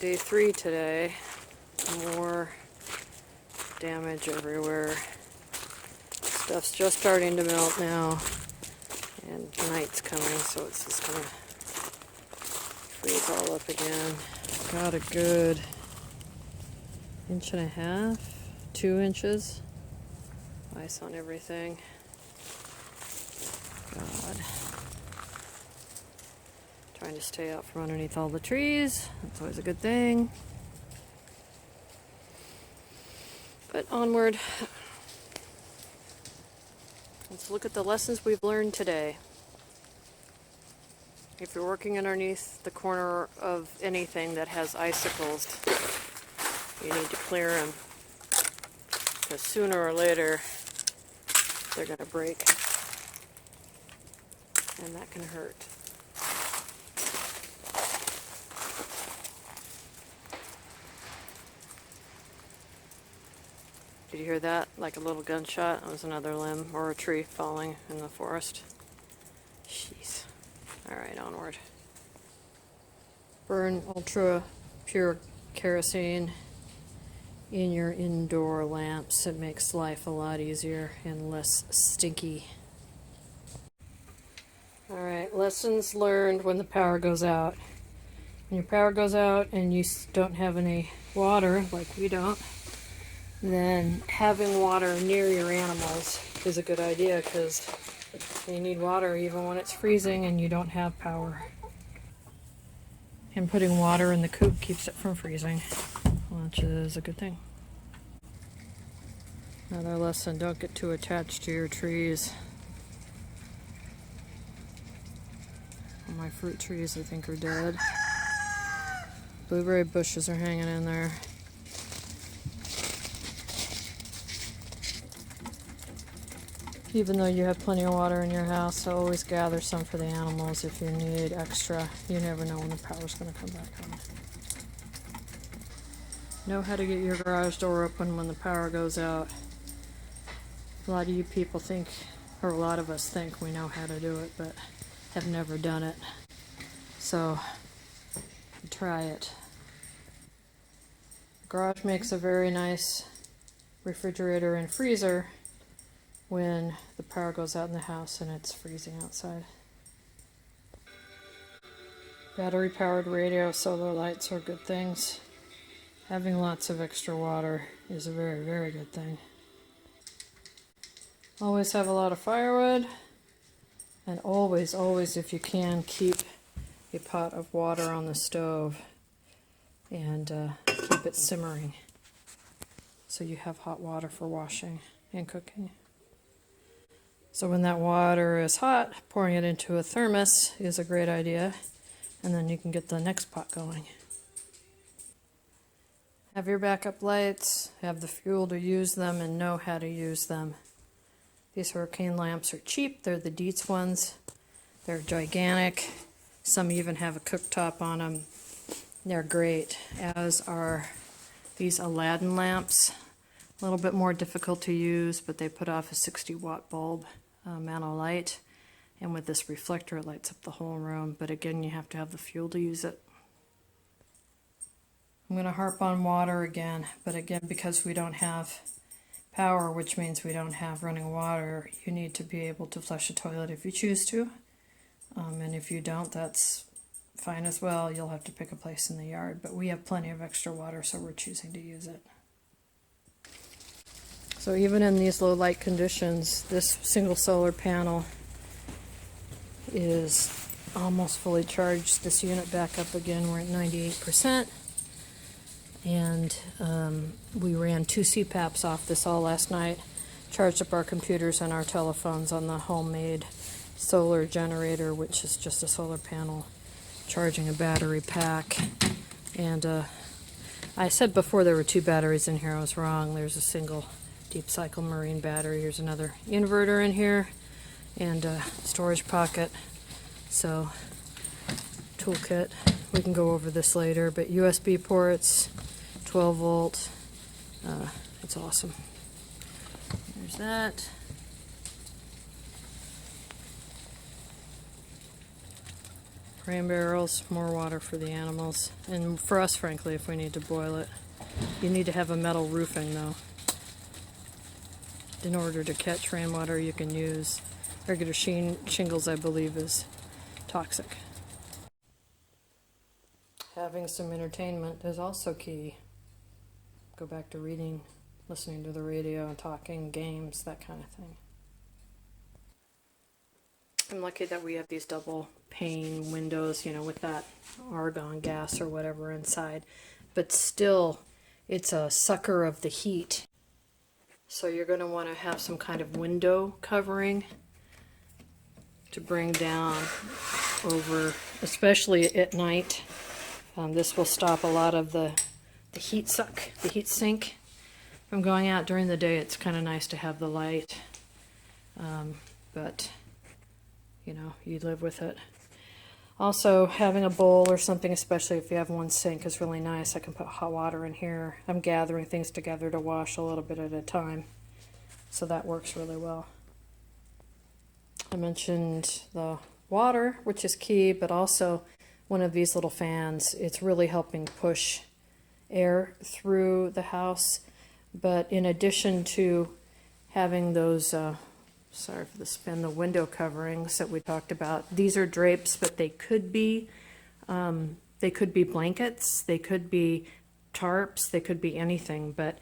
Day 3 today. More damage everywhere. Stuff's just starting to melt now, and night's coming, so it's just gonna freeze all up again. Got a good 1.5 inches, 2 inches. Ice on everything. God. Trying to stay out from underneath all the trees. That's always a good thing. But onward. Let's look at the lessons we've learned today. If you're working underneath the corner of anything that has icicles, you need to clear them, because sooner or later they're going to break, and that can hurt. Did you hear that? Like a little gunshot? It was another limb or a tree falling in the forest. Jeez. Alright, onward. Burn ultra pure kerosene in your indoor lamps. It makes life a lot easier and less stinky. Alright, lessons learned when the power goes out. When your power goes out and you don't have any water, like we don't, then having water near your animals is a good idea, because they need water even when it's freezing and you don't have power. And putting water in the coop keeps it from freezing, which is a good thing. Another lesson, don't get too attached to your trees. All my fruit trees I think are dead. Blueberry bushes are hanging in there. Even though you have plenty of water in your house, so always gather some for the animals if you need extra. You never know when the power's going to come back on. Know how to get your garage door open when the power goes out. A lot of you people think, or a lot of us think we know how to do it, but have never done it. So, try it. The garage makes a very nice refrigerator and freezer when the power goes out in the house and it's freezing outside. Battery powered radio, solar lights are good things. Having lots of extra water is a very, very good thing. Always have a lot of firewood, and always, if you can, keep a pot of water on the stove and keep it simmering so you have hot water for washing and cooking. So when that water is hot, pouring it into a thermos is a great idea, and then you can get the next pot going. Have your backup lights, have the fuel to use them, and know how to use them. These hurricane lamps are cheap. They're the Dietz ones. They're gigantic. Some even have a cooktop on them. They're great, as are these Aladdin lamps. A little bit more difficult to use, but they put off a 60-watt bulb amount light, and with this reflector it lights up the whole room, but again you have to have the fuel to use it. I'm going to harp on water again, but again, because we don't have power, which means we don't have running water, you need to be able to flush a toilet if you choose to, and if you don't, that's fine as well. You'll have to pick a place in the yard, but we have plenty of extra water, so we're choosing to use it. So even in these low light conditions, this single solar panel is almost fully charged. This unit back up again, we're at 98%. And we ran 2 CPAPs off this all last night, charged up our computers and our telephones on the homemade solar generator, which is just a solar panel charging a battery pack. And I said before there were 2 batteries in here. I was wrong. There's a single deep cycle marine battery. Here's another inverter in here and a storage pocket. So toolkit, we can go over this later, but USB ports, 12 volt, it's awesome. There's that. Rain barrels, more water for the animals. And for us, frankly, if we need to boil it. You need to have a metal roofing, though. In order to catch rainwater, you can use regular shingles, I believe, is toxic. Having some entertainment is also key. Go back to reading, listening to the radio, talking, games, that kind of thing. I'm lucky that we have these double pane windows, with that argon gas or whatever inside. But still, it's a sucker of the heat. So you're going to want to have some kind of window covering to bring down over, especially at night. This will stop a lot of the heat sink from going out. During the day, it's kind of nice to have the light, but you live with it. Also, having a bowl or something, especially if you have one sink, is really nice. I can put hot water in here. I'm gathering things together to wash a little bit at a time, so that works really well. I mentioned the water, which is key, but also one of these little fans. It's really helping push air through the house. But in addition to having those, sorry for the spin, the window coverings that we talked about, these are drapes, but they could be blankets, they could be tarps, they could be anything. But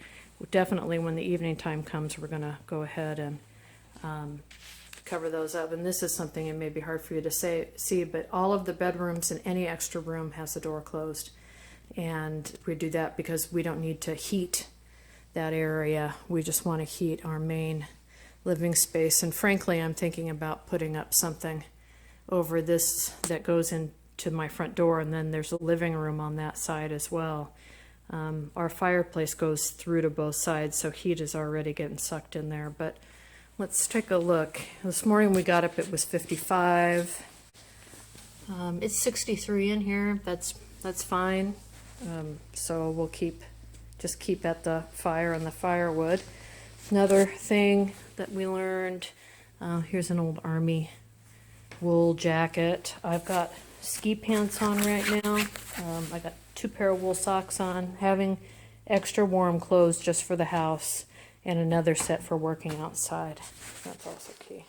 definitely when the evening time comes, we're going to go ahead and cover those up. And this is something it may be hard for you to see, but all of the bedrooms and any extra room has the door closed. And we do that because we don't need to heat that area. We just want to heat our main living space. And frankly, I'm thinking about putting up something over this that goes into my front door, and then there's a living room on that side as well. Our fireplace goes through to both sides, so heat is already getting sucked in there. But let's take a look. This morning we got up, it was 55. It's 63 in here. That's fine. So we'll just keep at the fire and the firewood. Another thing that we learned, here's an old Army wool jacket. I've got ski pants on right now. I got 2 pair of wool socks on. Having extra warm clothes just for the house and another set for working outside. That's also key.